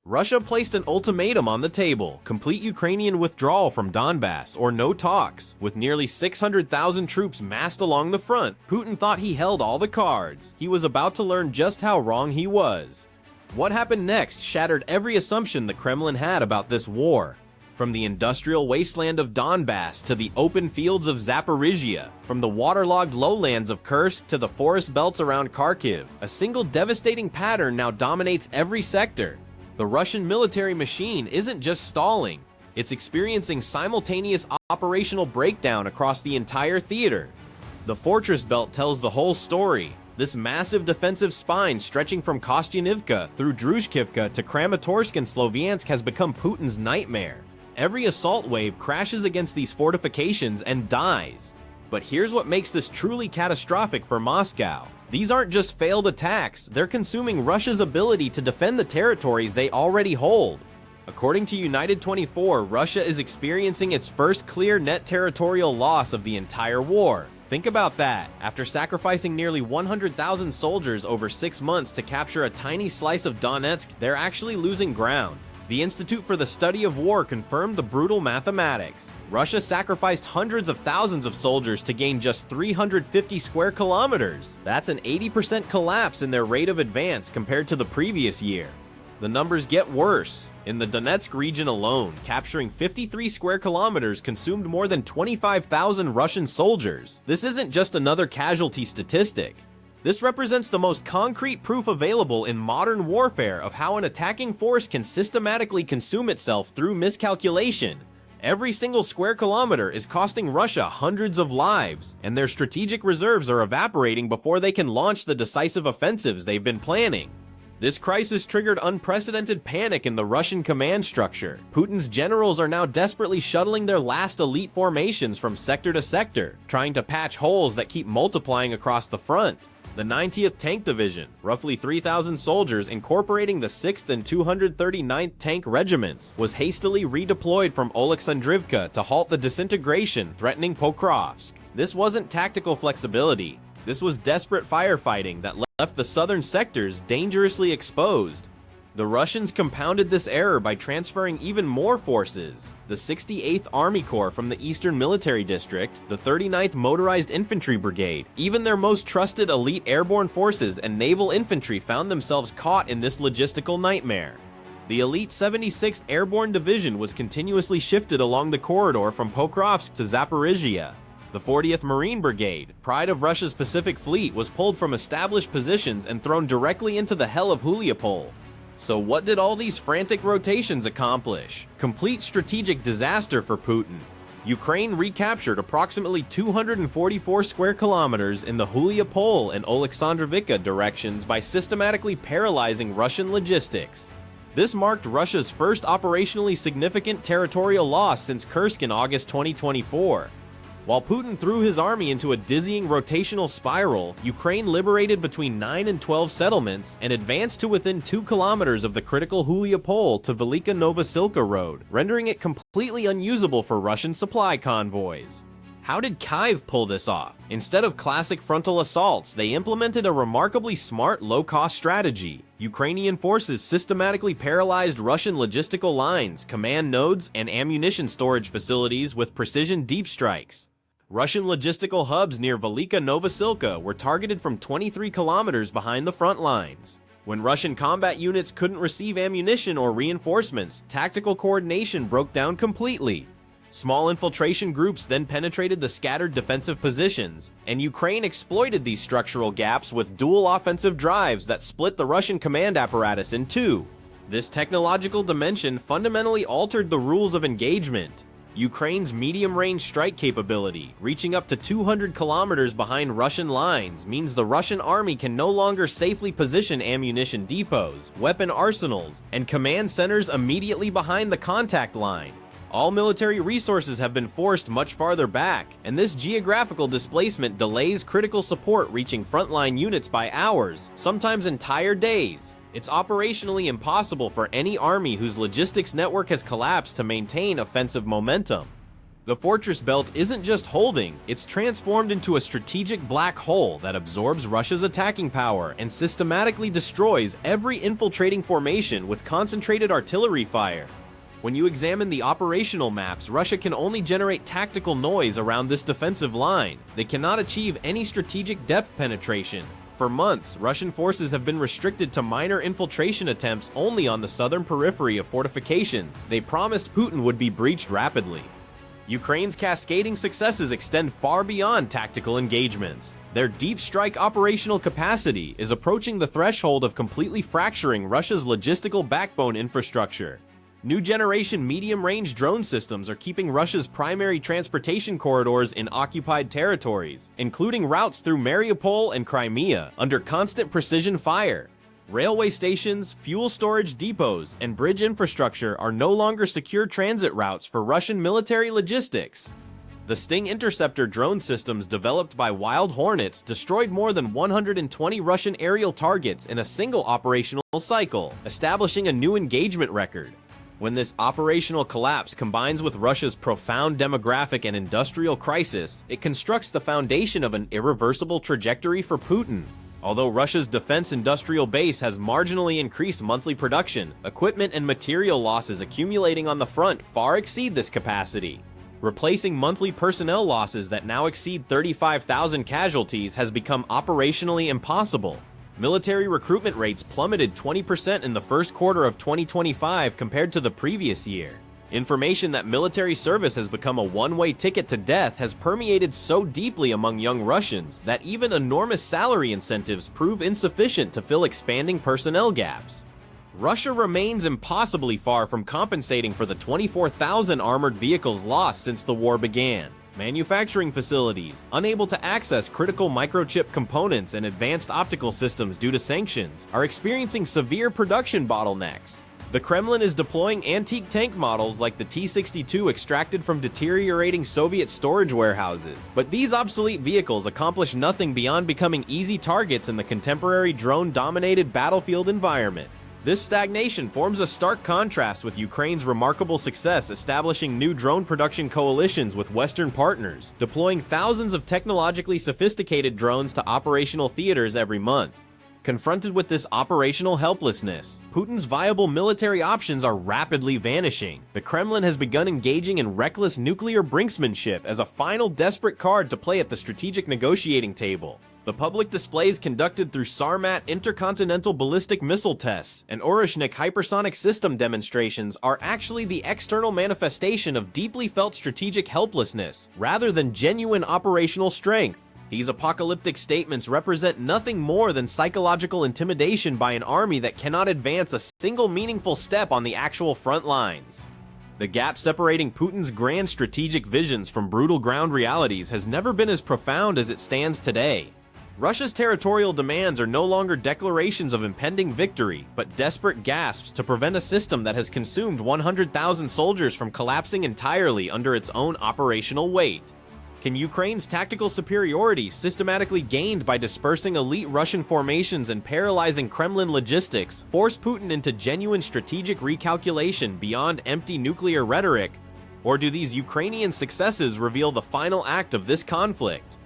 Russia placed an ultimatum on the table: complete Ukrainian withdrawal from Donbass or no talks. With nearly 600,000 troops massed along the front, Putin thought he held all the cards. He was about to learn just how wrong he was. What happened next shattered every assumption the Kremlin had about this war. From the industrial wasteland of Donbass to the open fields of Zaporizhia, from the waterlogged lowlands of Kursk to the forest belts around Kharkiv, a single devastating pattern now dominates every sector. The Russian military machine isn't just stalling, it's experiencing simultaneous operational breakdown across the entire theater. The fortress belt tells the whole story. This massive defensive spine stretching from Kostyanivka through Druzhkivka to Kramatorsk and Sloviansk has become Putin's nightmare. Every assault wave crashes against these fortifications and dies. But here's what makes this truly catastrophic for Moscow. These aren't just failed attacks, they're consuming Russia's ability to defend the territories they already hold. According to United 24, Russia is experiencing its first clear net territorial loss of the entire war. Think about that. After sacrificing nearly 100,000 soldiers over 6 months to capture a tiny slice of Donetsk, they're actually losing ground. The Institute for the Study of War confirmed the brutal mathematics. Russia sacrificed hundreds of thousands of soldiers to gain just 350 square kilometers. That's an 80% collapse in their rate of advance compared to the previous year. The numbers get worse. In the Donetsk region alone, capturing 53 square kilometers consumed more than 25,000 Russian soldiers. This isn't just another casualty statistic. This represents the most concrete proof available in modern warfare of how an attacking force can systematically consume itself through miscalculation. Every single square kilometer is costing Russia hundreds of lives, and their strategic reserves are evaporating before they can launch the decisive offensives they've been planning. This crisis triggered unprecedented panic in the Russian command structure. Putin's generals are now desperately shuttling their last elite formations from sector to sector, trying to patch holes that keep multiplying across the front. The 90th Tank Division, roughly 3,000 soldiers incorporating the 6th and 239th Tank Regiments, was hastily redeployed from Oleksandrivka to halt the disintegration threatening Pokrovsk. This wasn't tactical flexibility. This was desperate firefighting that left the southern sectors dangerously exposed. The Russians compounded this error by transferring even more forces: the 68th Army Corps from the Eastern Military District, the 39th Motorized Infantry Brigade. Even their most trusted elite airborne forces and naval infantry found themselves caught in this logistical nightmare. The elite 76th Airborne Division was continuously shifted along the corridor from Pokrovsk to Zaporizhia. The 40th Marine Brigade, pride of Russia's Pacific Fleet, was pulled from established positions and thrown directly into the hell of Huliapol. So what did all these frantic rotations accomplish? Complete strategic disaster for Putin. Ukraine recaptured approximately 244 square kilometers in the Huliapol and Oleksandrivka directions by systematically paralyzing Russian logistics. This marked Russia's first operationally significant territorial loss since Kursk in August 2024. While Putin threw his army into a dizzying rotational spiral, Ukraine liberated between 9 and 12 settlements and advanced to within 2 kilometers of the critical Huliapol to Velika Novosilka Road, rendering it completely unusable for Russian supply convoys. How did Kyiv pull this off? Instead of classic frontal assaults, they implemented a remarkably smart, low-cost strategy. Ukrainian forces systematically paralyzed Russian logistical lines, command nodes, and ammunition storage facilities with precision deep strikes. Russian logistical hubs near Velika Novosilka were targeted from 23 kilometers behind the front lines. When Russian combat units couldn't receive ammunition or reinforcements, tactical coordination broke down completely. Small infiltration groups then penetrated the scattered defensive positions, and Ukraine exploited these structural gaps with dual offensive drives that split the Russian command apparatus in two. This technological dimension fundamentally altered the rules of engagement. Ukraine's medium-range strike capability, reaching up to 200 kilometers behind Russian lines, means the Russian army can no longer safely position ammunition depots, weapon arsenals, and command centers immediately behind the contact line. All military resources have been forced much farther back, and this geographical displacement delays critical support reaching frontline units by hours, sometimes entire days. It's operationally impossible for any army whose logistics network has collapsed to maintain offensive momentum. The fortress belt isn't just holding, it's transformed into a strategic black hole that absorbs Russia's attacking power and systematically destroys every infiltrating formation with concentrated artillery fire. When you examine the operational maps, Russia can only generate tactical noise around this defensive line. They cannot achieve any strategic depth penetration. For months, Russian forces have been restricted to minor infiltration attempts only on the southern periphery of fortifications they promised Putin would be breached rapidly. Ukraine's cascading successes extend far beyond tactical engagements. Their deep strike operational capacity is approaching the threshold of completely fracturing Russia's logistical backbone infrastructure. New generation medium-range drone systems are keeping Russia's primary transportation corridors in occupied territories, including routes through Mariupol and Crimea, under constant precision fire. Railway stations, fuel storage depots, and bridge infrastructure are no longer secure transit routes for Russian military logistics. The Sting interceptor drone systems developed by Wild Hornets destroyed more than 120 Russian aerial targets in a single operational cycle, establishing a new engagement record. When this operational collapse combines with Russia's profound demographic and industrial crisis, it constructs the foundation of an irreversible trajectory for Putin. Although Russia's defense industrial base has marginally increased monthly production, equipment and material losses accumulating on the front far exceed this capacity. Replacing monthly personnel losses that now exceed 35,000 casualties has become operationally impossible. Military recruitment rates plummeted 20% in the first quarter of 2025 compared to the previous year. Information that military service has become a one-way ticket to death has permeated so deeply among young Russians that even enormous salary incentives prove insufficient to fill expanding personnel gaps. Russia remains impossibly far from compensating for the 24,000 armored vehicles lost since the war began. Manufacturing facilities, unable to access critical microchip components and advanced optical systems due to sanctions, are experiencing severe production bottlenecks. The Kremlin is deploying antique tank models like the T-62 extracted from deteriorating Soviet storage warehouses, but these obsolete vehicles accomplish nothing beyond becoming easy targets in the contemporary drone-dominated battlefield environment. This stagnation forms a stark contrast with Ukraine's remarkable success establishing new drone production coalitions with Western partners, deploying thousands of technologically sophisticated drones to operational theaters every month. Confronted with this operational helplessness, Putin's viable military options are rapidly vanishing. The Kremlin has begun engaging in reckless nuclear brinksmanship as a final desperate card to play at the strategic negotiating table. The public displays conducted through Sarmat intercontinental ballistic missile tests and Oreshnik hypersonic system demonstrations are actually the external manifestation of deeply felt strategic helplessness, rather than genuine operational strength. These apocalyptic statements represent nothing more than psychological intimidation by an army that cannot advance a single meaningful step on the actual front lines. The gap separating Putin's grand strategic visions from brutal ground realities has never been as profound as it stands today. Russia's territorial demands are no longer declarations of impending victory, but desperate gasps to prevent a system that has consumed 100,000 soldiers from collapsing entirely under its own operational weight. Can Ukraine's tactical superiority, systematically gained by dispersing elite Russian formations and paralyzing Kremlin logistics, force Putin into genuine strategic recalculation beyond empty nuclear rhetoric? Or do these Ukrainian successes reveal the final act of this conflict?